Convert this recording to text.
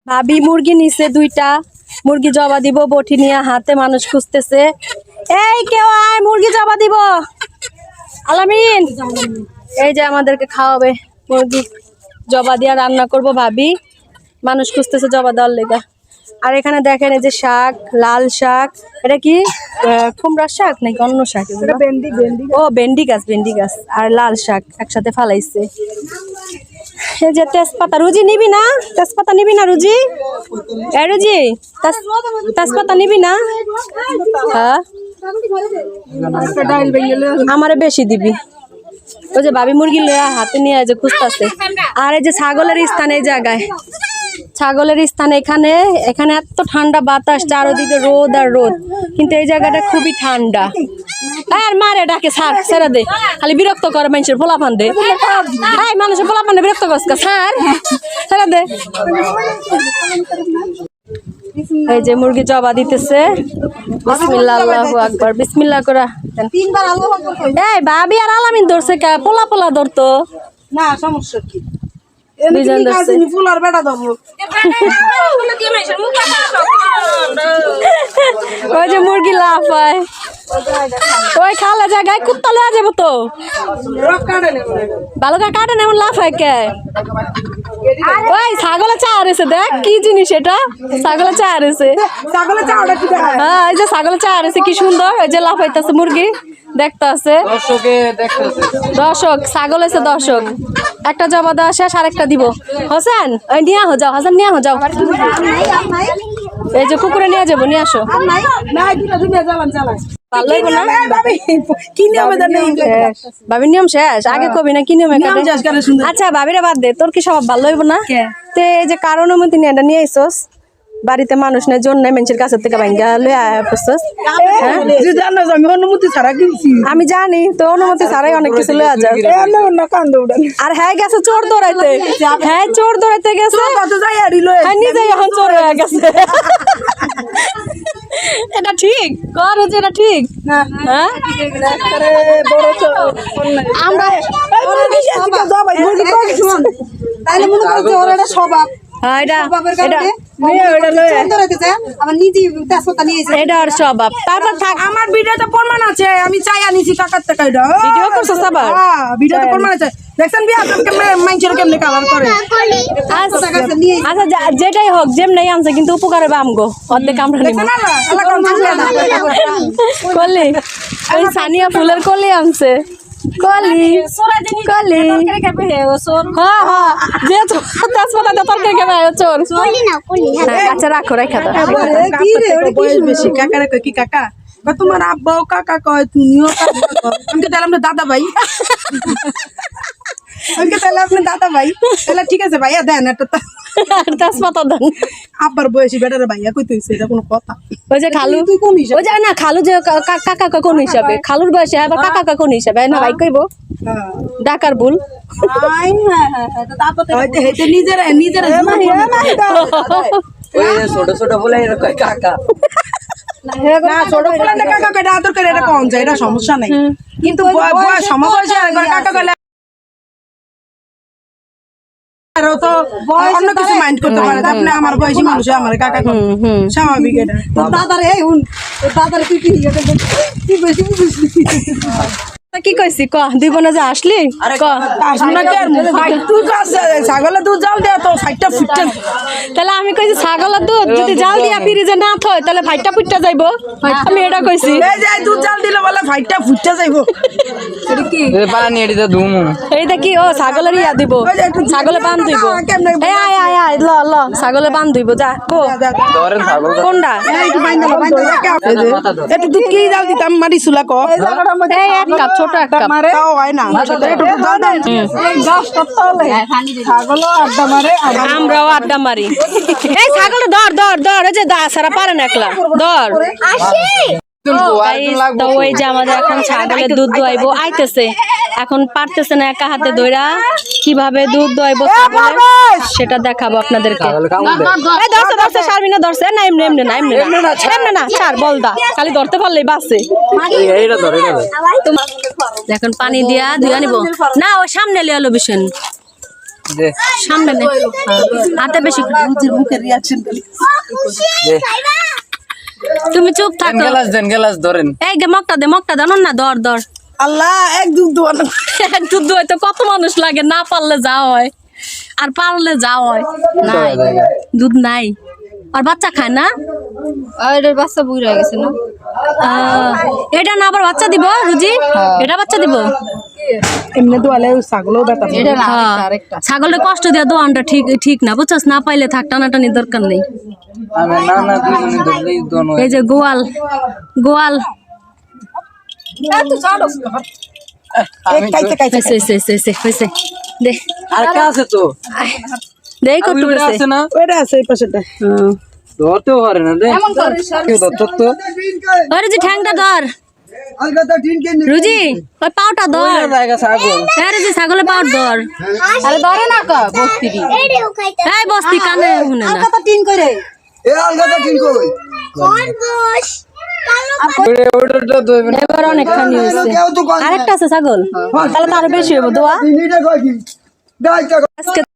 ভাবি মুরগি নিছে দুইটা, মুরগি জবা দিব বটি নিয়ে হাতে, মানুষ খুঁজতেছে। এই কেউ আয়, মুরগি জবা দিব। আলামিন এই যে আমাদেরকে খাওয়াবে, মুরগি জবা দিয়া রান্না করব ভাবি, মানুষ খুঁজতেছে জবা দেওয়ার লেগা। আর এখানে দেখেন এই যে শাক, লাল শাক, এটা কি কুমড়ার শাক নাকি অন্য শাক? ও ভেন্ডি গাছ আর লাল শাক একসাথে ফালাইছে। এই যে তেজপাতা, রুজি নিবি না? তেজপাতা নিবি না রুজি? এ রুজি তেজপাতা নিবি না? হ্যাঁ আমারে বেশি দিবি। ওই যে ভাবি মুরগি লয়া হাতে নিয়ে যে খুঁজতেছে। আর এই যে ছাগলের স্থান, এই জায়গায় ছাগলের স্থান, এখানে এখানে এত ঠান্ডা বাতাস, চারদিকে রোদ আর রোদ, কিন্তু এই জায়গাটা খুবই ঠান্ডা। আর মারে ডাকে ছাড়, ছেড়ে দে, খালি বিরক্ত করে মানুষের পোলাপান দে। এই মানুষের পোলাপান বিরক্ত করছ ছাড়, ছেড়ে দে। এই যে মুরগি জবা দিতেছে, বিসমিল্লাহ আল্লাহু আকবার, বিসমিল্লাহ করা। এই ভাবি আর আলামিন ধরছে কে? পোলা পোলা ধরতো না, সমস্যা কি? দুইজন ধরছে। ফুলার বেটা ধরবো। ওই যে মুরগি লাফায়, ওই খালা জায়গায় কুত্তা লয়ে যাবো তো। ভালো করে কাটে না, এমন লাফায় কে? ওই ছাগলে চা আরেছে, দেখ কি জিনিস এটা, ছাগলে চা আরেছে। হ্যাঁ এই যে ছাগলে চা আরেছে, কি সুন্দর। ওই যে লাফাইতেছে মুরগি, দেখতে আছে দর্শক, ছাগল আছে দর্শক। একটা জবা দেওয়া শেষ, আরেকটা দিব। হোসেন ওই নিয়ে আহ যাও, হাসান নিয়ে আহ যাও। এই যে কুকুরে নিয়ে যাবো, নিয়ে আসো। ভাবির নিয়ম শেষ, আগে কবি না কি নিয়ম? আচ্ছা ভাবিরা বাদ দে, তোর কি সব ভালো হইব না? তে এই যে কারণ অনুমতি নিয়ে এটা নিয়ে আইসস, বাড়িতে মানুষ নেই, জন্য মানুষের কাছে থেকে ভাঙ্গা লয়ে আসছস। আমি জানি তো, অনুমতি ছাড়াই অনেক কিছু লয়ে যাও। আর হ্যাঁ গেছে চোর দৌড়াইতে, হ্যাঁ চোর দৌড়াইতে গেছে, নিজে এখন চোর হয়ে গেছে। এটা ঠিক কর, এটা ঠিক। হ্যাঁ আমরা স্বভাব আমার ভিডিওতে প্রমাণ আছে, আমি চাই আনিছি কাকার টাকা। ভিডিও করছো আবার? ভিডিওতে প্রমাণ আছে, দেখছেন বিয়া মানুষের কেমনে কালার করে। আচ্ছা যেটাই হোক, যেমনি আনছে কিন্তু উপকার হবে আমগো, অর্ধেক আমরা নিব। কলি ওই সানিয়া ফুলের কলি আনছে, কলি কলি। হ্যাঁ হ্যাঁ, যে তেজপাতা দিয়ে তরকারি খাবে চোর। আচ্ছা রাখো, রেখা দাও। বেশি কাকারে কয় কি কাকা, তোমার আব্বাও কাকা কয়, তুমিও কাকা কয়। আমি তো তাহলে দাদা ভাই, আমি তাহলে আপনি দাদা ভাই, তাহলে ঠিক আছে ভাইয়া দেন একটা তেজপাতা দেন। আব্বার বয়সী বেটারে ভাইয়া কইতে হইছে, এটা কোনো কথা? ওই যে খালু, তুই কোন হিসাবে? ওই যে না খালু যে কাকা কোন হিসাবে, খালুর বয়সে আবার কাকা কোন হিসাবে না ভাই কইবো? ডাকার ভুল। নিজেরা ছোট ছোট বলে কাকা, ছোট বলে কাকা কয়টা আদর করে, এটা কম যায়, এটা সমস্যা নাই। কিন্তু সমবয়সী কাকা কইলে তো অন্য কিছু মাইন্ড করতে পারে। আপনি আমার বয়সী মানুষ, আমার কাকা স্বাভাবিক, এটা দাদার। এই হুন দাদার তুই কি বেশি কি কইছি ক, দুই বোনে যে আসলি ছাগলের দুধ জাল দেওয়া তো ফাইটটা ফুটতে। তাহলে আমি কইছি ছাগলের দুধ যদি জাল দিয়া ফ্রিজে না থয় তাহলে ফাইটটা ফুটটা যাইবো, আমি এটা কইছি। দুধ জাল দিলে বলে ফাইটটা ফুটতে যাইবো। এইটা কি? ও ছাগলের ইয়া দিব, ছাগলে বান দিব। ল ল ছাগলে বান দিব, যা কোনটা? একটু দুধ কি জাল দিতাম, মাটি চুলা ক এক কাপ, ছোট এক কাপ। হয় না, আমরাও আড্ডা মারি। এই ছাগল ধর ধর ধর, এই যে দা সারা পারে না একলা, ধর। ওই যে আমাদের এখন ছাগলের দুধ দোয়াইবো, আইতেছে এখন, পারতেছে না একা হাতে ধইরা, কিভাবে দুধ দোয়াইবো সেটা দেখাবো আপনাদেরকে। ধরছে শারমিনা ধরছে না, এমনি এমনি না, এমনি না ছাড় বলদা, খালি ধরতে পারলেই বাসে। এখন পানি দিয়া ধুয়া নিব না, ওই সামনে লিয়ে আলো বিষণ দে সামনে নে হাতে বেশি মুখের রিয়াকশন করি দে তুমি চুপ থাকো দেন গেলাস ধরেন এই গে মগটা দে না ধর আল্লাহ এক দুধ দোয়ানো একটু হয়তো কত মানুষ লাগে না পারলে যা হয় আর পারলে যা হয় নাই দুধ নাই আর বাচ্চা খায় না এটার বাচ্চা বুড়া গেছে না এটা না আবার বাচ্চা দিব রুজি এটা বাচ্চা দিব এমনি দোয়ালে ছাগলও ব্যথা পায়। এটা না হ্যাঁ। আরেকটা ছাগলের কষ্ট দেওয়া দোয়ানটা ঠিক না বুঝছস না পাইলে থাক টানাটানি দরকার নেই আমি না দুজনে ধরলেই দোনো এই যে গোয়াল এই খাইতে খাইতে হয়েছে দে আর কে আছে তো দে কত ওইটা আছে না ওইটা আছে এই পাশেটা ধরতেও পারে না দে কেউ ধরতো তো ওরে যে ঠ্যাংটা ধর রুজি ওই পাউটা ধর জায়গা ছাগল আরে যে ছাগলের পাউট ধর আরে ধরে না কা বস্তি দি এই বস্তি কানে শুনে না কত তিন করে ওইটা ধরবে না এবার অনেকখানি হয়েছে আরেকটা আছে ছাগল তাহলে তো আরো বেশি হইব দোয়া আজকে